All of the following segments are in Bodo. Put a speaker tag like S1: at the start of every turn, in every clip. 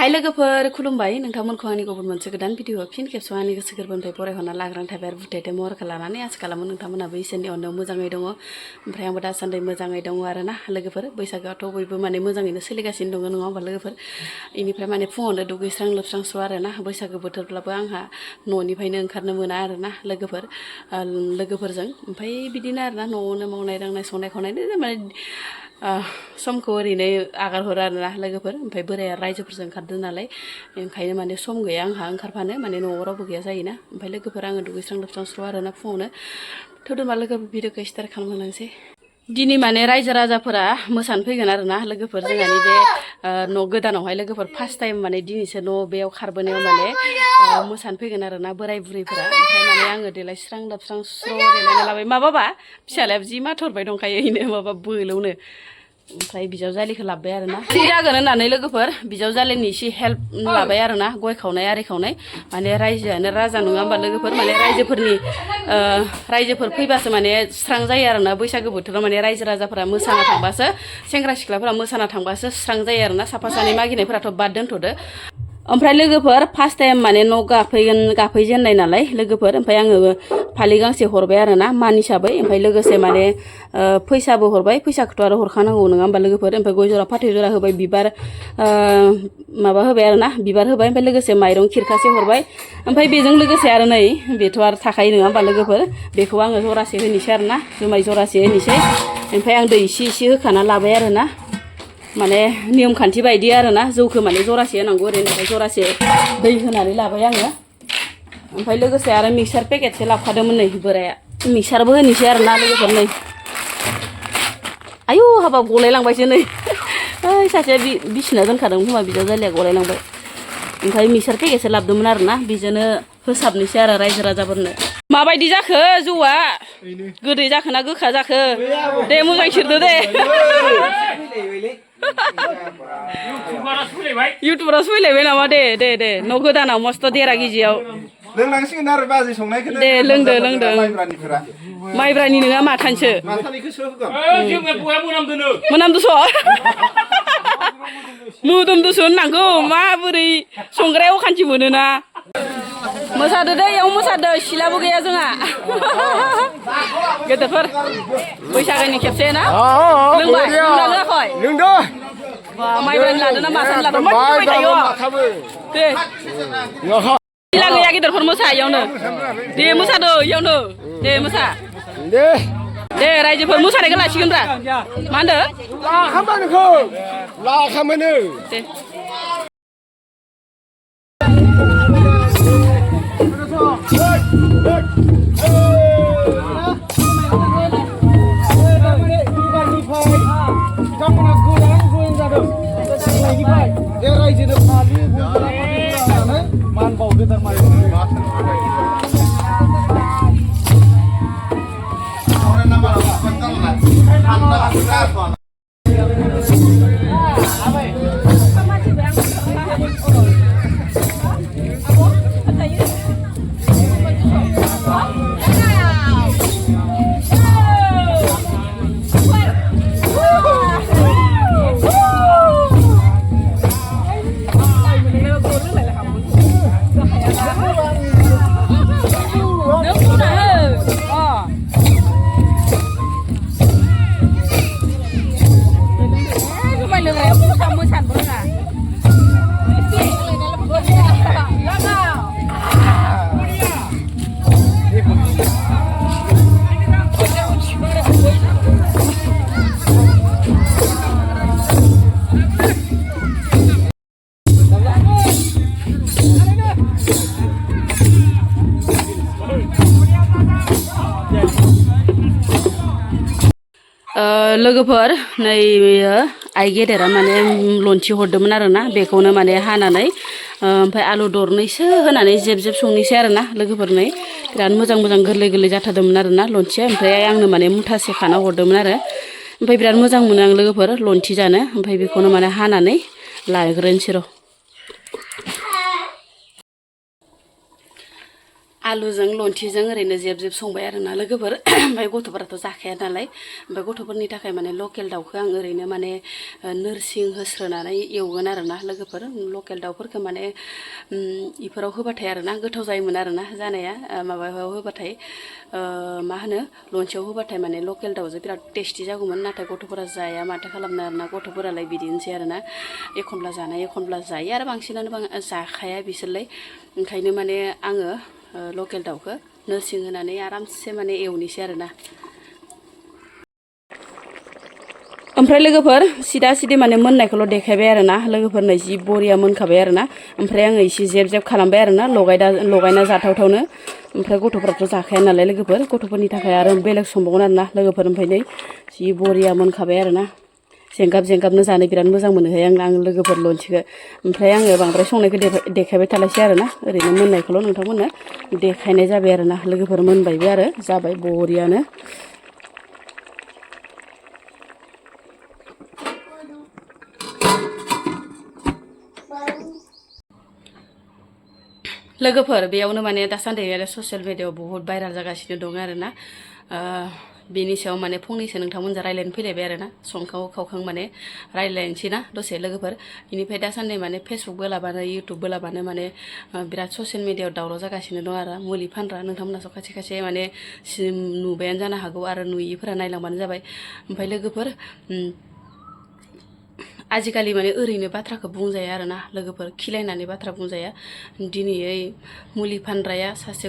S1: हाय लोगोफोर खुलुमबाय नोंथांमोनखौ आंनि गुबुन मोनसे गोदान भिडिअ फिन खेबसेआव आंनि गोसो गोरबोनिफ्राय बरायहरना लाग्रान थाबाय आरो बुथायथाय महरखौ लानानै आसा खालामो नोंथांमोनाबो इसोरनि अननायाव मोजाङै दङ ओमफ्राय आंबो दासान्दि मोजाङै दङ आरो ना लोगोफोर बैसागोआथ' बयबो माने मोजाङैनो सोलिगासिनो दङ नङा होमबा लोगोफोर इनिफ्राय माने फुङावनो दुगैस्रां लोबस्रांसो आरो ना बैसागो बोथोरब्लाबो आंहा न'निफ्रायनो ओंखारनो मोना आरो ना लोगोफोरजों ओमफ्राय बिदिनो आरो ना न'आवनो मावनाय दांनाय संनाय खावनाय माने समखौ ओरैनो आगारहरो आरो ना लोगोफोर ओमफ्राय बोराया रायजोफोरजों ओंखारदों नालाय ओंखायनो माने सम गैया आंहा ओंखारफानो माने न'आव रावबो गैया जायोना ओमफ्राय लोगोफोर आङो दुगैस्रां लोबस्रां स्र' आरो ना फुङावनो थोदोंबा लोगोफोर भिडिअखौ स्टार्ट खालामलांसै दिनै माने रायजो राजाफोरा मोसानो फैगोन आरो ना लोगोफोर जोंहानि बे न' गोदानावहाय लोगोफोर फार्स्ट टाइम माने दिनैसो न' बेयाव खारबोनायाव माने मोसानो फैगोन आरो ना बोराय बुरैफोरा ओमफ्राय माने आङो देलायस्रां लोबस्रां स्र' देलायना लाबाय माबाबा फिसालाया जि माथरबाय दंखायो इनो माबा बोलौनो ओमफ्राय बिजावजालिखौ लाबोबाय आरो ना फ्रि जागोन होननानै लोगोफोर बिजावजालिनि एसे हेल्प लाबाय आरो ना गय खावनाय आरि खावनाय माने रायजोआनो राजा नङा होमबा लोगोफोर माने रायजोफोर फैबासो माने स्रां जायो आरो ना बैसागो बोथोराव माने रायजो राजाफोरा मोसाना थांबासो सेंग्रा सिख्लाफोरा मोसाना थांबासो स्रां जायो आरो ना साफा सानै मागिनायफोराथ' बाद दोनथ'दो ओमफ्राय लोगोफोर फार्स्ट टाइम माने न' गाफैजेननाय नालाय लोगोफोर ओमफ्राय आङो फालि गांसे हरबाय आरो ना मान हिसाबै ओमफ्राय लोगोसे माने फैसाबो हरबाय फैसाखौथ' आरो हरखानांगौ नङा होमबा लोगोफोर ओमफ्राय गय जरा फाथै जरा होबाय बिबार माबा होबाय आरो ना बिबार होबाय ओमफ्राय लोगोसे माइरं खिरखासे हरबाय ओमफ्राय बेजों लोगोसे आरो नै बेथ' आरो थाखायो नङा होमबा लोगोफोर बेखौ आङो जरासे होनोसै आरो ना जुमाय जरासे होनोसै ओमफ्राय आं दै इसे होखाना लाबाय आरो ना माने नियम खान्थि बायदि आरो ना जौखौ माने जरासे होनांगौ ओरैनो जरासे दै होनानै लाबाय आङो ओमफ्राय लोगोसे आरो मिक्सार पेकेटसे लाबोखादोंमोन नै बोराया मिक्सारबो होनोसै आरो ना लोगोफोर नै आयु हाबाब गलायलांबायसो नै ओइ सासेया बिसिना दोनखादोंमोन खोमा बिजावजालिया गलायलांबाय ओमफ्राय मिक्सार पेकेटसे लाबोदोंमोन आरो ना बेजोंनो होसाबनोसै आरो रायजो राजाफोरनो माबायदि जाखो जौआ गोदै जाखो ना गोखा जाखो दे मोजां सेरदो दे इउटुबाराव सोलायबाय नामा दे न' गोदानाव मस्थ' देरा गिजियाव
S2: लोंनांसिगोन आरो बाजै संनायखौ
S1: दे लोंदो माइब्रानि नङा माथानिसो मोनामदोस' मोदोमदोसो होननांगौ माबोरै संग्रायाव अखान्थि मोनोना मोसादो दे इयाव मोसादो सिलाबो गैया जोंहा गेदेरफोर बैसागोनि खेबसे ना लोंबाय लोङाखै
S2: लोंदो
S1: माइब्रानि लादो ना माथानि लादो मा फैबाय थायो दे सिला गैया गेदेरफोर मोसा इयावनो दे मोसादो इयावनो दे मोसा दे रायजोफोर मोसानायखौ लासिगोनब्रा मा होनदो
S2: लाखांबाय नोंखौ लाखांबायनो
S1: दे
S2: बिथांमोना गोदान जयेन जादों गोदाननिफ्राय बे रायजोनो फालि होनानै मान बावदो थारमाने
S1: लोगोफोर नै आइ गेदेरा माने लन्थि हरदोंमोन आरो ना बेखौनो माने हानानै ओमफ्राय आलु दरनैसो होनानै जेब संनोसै आरो ना लोगोफोर नै बिराद मोजां गोरलै जाथारदोंमोन आरो ना लन्थिया ओमफ्राय आंनो माने मुथासे खाना हरदोंमोन आरो ओमफ्राय बिराद मोजां मोनो आं लोगोफोर लन्थि जानो ओमफ्राय बेखौनो माने हानानै लाग्रोनोसै र' आलुजों लन्थिजों ओरैनो जेब जेब संबाय आरोना लोगोफोर ओमफ्राय गथ'फोराथ' जाखाया नालाय ओमफ्राय गथ'फोरनि थाखाय माने लकेल दाउखौ आं ओरैनो माने नोरसिं होस्रोनानै एवगोन आरोना लोगोफोर लकेल दाउफोरखौ माने इफोराव होबाथाय आरोना गोथाव जायोमोन आरोना जानाया माबायाव होबाथाय मा होनो लन्थियाव होबाथाय माने लकेल दाउजों बिराद टेस्टि जागौमोन नाथाय गथ'फोरा जाया माथो खालामनो आरोना गथ'फोरालाय बिदिनोसै आरोना एखनब्ला जानाय एखनब्ला जायो आरो बांसिनानो जाखाया बिसोरलाय ओंखायनो माने आङो लकेल दाउखौ नोरसिं होनानै आरामसे माने एवनोसै आरोना ओमफ्राय लोगोफोर सिदा सिदि माने मोननायखौल' देखायबाय आरोना लोगोफोरनो जि बरिया मोनखाबाय आरोना ओमफ्राय आङो एसे जेब जेब खालामबाय आरोना लगायना जाथावथावनो ओमफ्राय गथ'फ्राथ' जाखाया नालाय लोगोफोर गथ'फोरनि थाखाय आरो बेलेग संबावगोन आरोना लोगोफोर ओमफ्राय नै जि बरिया मोनखाबाय आरोना जेंगाब जेंगाबनो जानो बिराद मोजां मोनोहाय आं लोगोफोर लन्थिखौ ओमफ्राय आङो बांद्राय संनायखौ देखायबाय थालायसै आरोना ओरैनो मोननायखौल' नोंथांमोननो देखायनाय जाबाय आरोना लोगोफोर मोनबायबो आरो जाबाय बरियानो लोगोफोर बेयावनो माने दासान्दि ससियेल मिडियायाव बुहुत भाइराल जागासिनो दं आरोना बेनि सायाव माने फंनैसो नोंथांमोनजों रायज्लायनो फैलायबाय आरोना संखाव खावखां माने रायज्लायनोसै ना दसे लोगोफोर बेनिफ्राय दासान्दि माने फेसबुक बोलाबानो इउटुब बोलाबानो माने बिराद ससियेल मिडियायाव दावराव जागासिनो दं आरो मुलि फानग्रा नोंथांमोनाथ' खाथि खाथि माने नुबायानो जानो हागौ आरो नुयिफोरा नायलांबानो जाबाय ओमफ्राय लोगोफोर आजिखालि माने ओरैनो बाथ्राखौ बुंजाया आरोना लोगोफोर खिलायनानै बाथ्रा बुंजाया दिनैयै मुलि फानग्राया सासे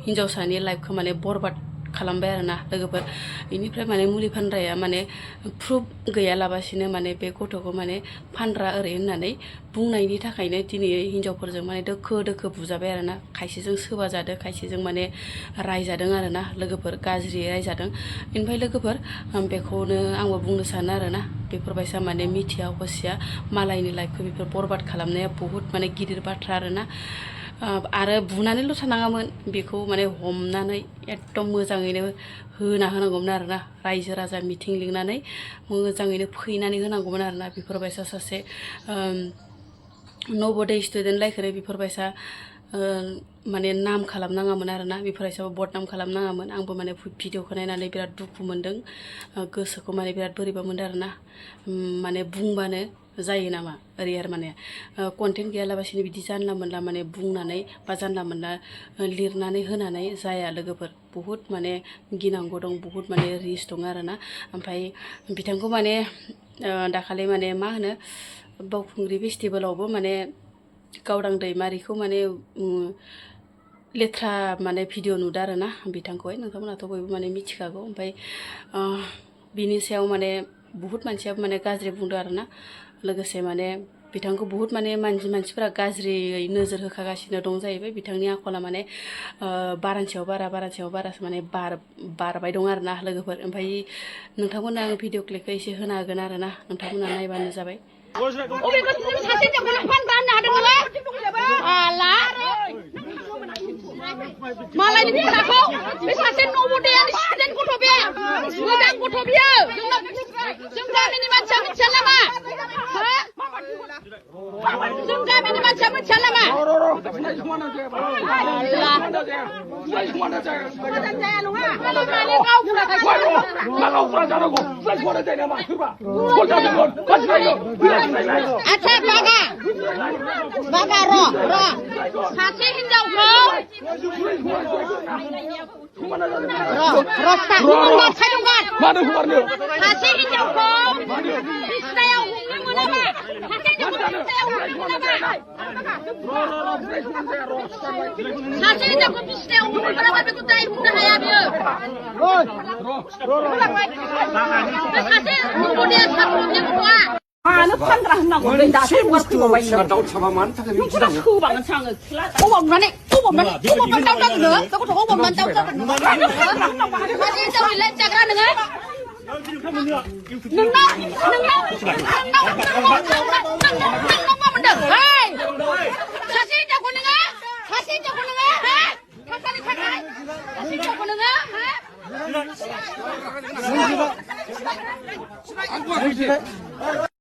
S1: हिन्जावसानि लाइफखौ माने बरबाद खालामबाय आरोना लोगोफोर बेनिफ्राय माने मुलि फानग्राया माने प्रुफ गैयालाबासिनो माने बे गथ'खौ माने फानग्रा ओरै होननानै बुंनायनि थाखायनो दिनै हिन्जावफोरजों माने दोखो दोखो बुजाबाय आरोना खायसेजों सोबा जादों खायसेजों माने रायजादों आरोना लोगोफोर गाज्रियै रायजादों बेनिफ्राय लोगोफोर बेखौनो आंबो बुंनो सानो आरोना बेफोरबायसा माने मिथिया हसिया मालायनि लाइफखौ बेफोर बरबाद खालामनाया बहुद माने गिदिर बाथ्रा आरोना आरो बुनानैल' थानाङामोन बेखौ माने हमनानै एकदम मोजाङैनो होना होनांगौमोन आरोना रायजो राजा मिथिं लिंनानै मोजाङैनो फैनानै होनांगौमोन आरोना बेफोरबायसा सासे नबोदय स्टुडेन्ट लाइखौनो बेफोरबायसा माने नाम खालामनाङामोन आरोना बेफोरबायसाबो बदनाम खालामनाङामोन आंबो माने भिडिअखौ नायनानै बिराद दुखु मोन्दों गोसोखौ माने बिराद बोरैबा मोनदों आरोना माने बुंबानो जायो नामा ओरै आरो माने कन्टेन्ट गैयालाबासिनो बिदि जानला मोनला माने बुंनानै बा जानला मोनला लिरनानै होनानै जाया लोगोफोर बुहुत माने गिनांगौ दं बुहुत माने रिस्क दं आरोना ओमफ्राय बिथांखौ माने दाखालि माने मा होनो बावखुंग्रि फेस्टिभेलावबो माने गावदां दैमारिखौ माने लेथ्रा माने भिडिअ नुदों आरोना बिथांखौहाय नोंथांमोनाथ' बयबो माने मिथिखागौ ओमफ्राय बिनि सायाव माने बुहुत मानसियाबो माने गाज्रि बुंदों आरोना लोगोसे माने बिथांखौ बुहुत माने मानसिफोरा गाज्रियै नोजोर होखागासिनो दं जाहैबाय बिथांनि आखला माने बारानि सायाव बारासो माने बारबाय दं आरोना लोगोफोर ओमफ्राय नोंथांमोननो आङो भिडिअ क्लिपखौ एसे होनो हागोन आरोना नोंथांमोना नायबानो जाबाय
S3: मालायनि फिसाखौ बे सासे नबोदयानि स्टुडेन्ट गथ' बे मोजां गथ' बियो जों गामिनि मानसिया मिथिया नामा जों गामिनि मानसिया मिथिया नामा आच्छा बागा र' सासे हिनजावखौ सासे हिनजावखौ बिसिनायाव हमनो मोनामा सासे हिनजावखौ बिसिनायाव हमनो मोनामा बेखौ दाय बुंनो हाया बियो बे सासे नबोदया सात्र'नि गथ'आ मानो फानग्रा होननांगौ दासो फैबावबाय दाउ थाबा मानो थाखाय बिदि होबांनोसो आङो अबावनानै दाउ जागोन नोङो बे गथ'खौ अबावनानै दाउ जागोन नोङो माने हिनजावनि लाइफ जाग्रा नोङो नोंनाव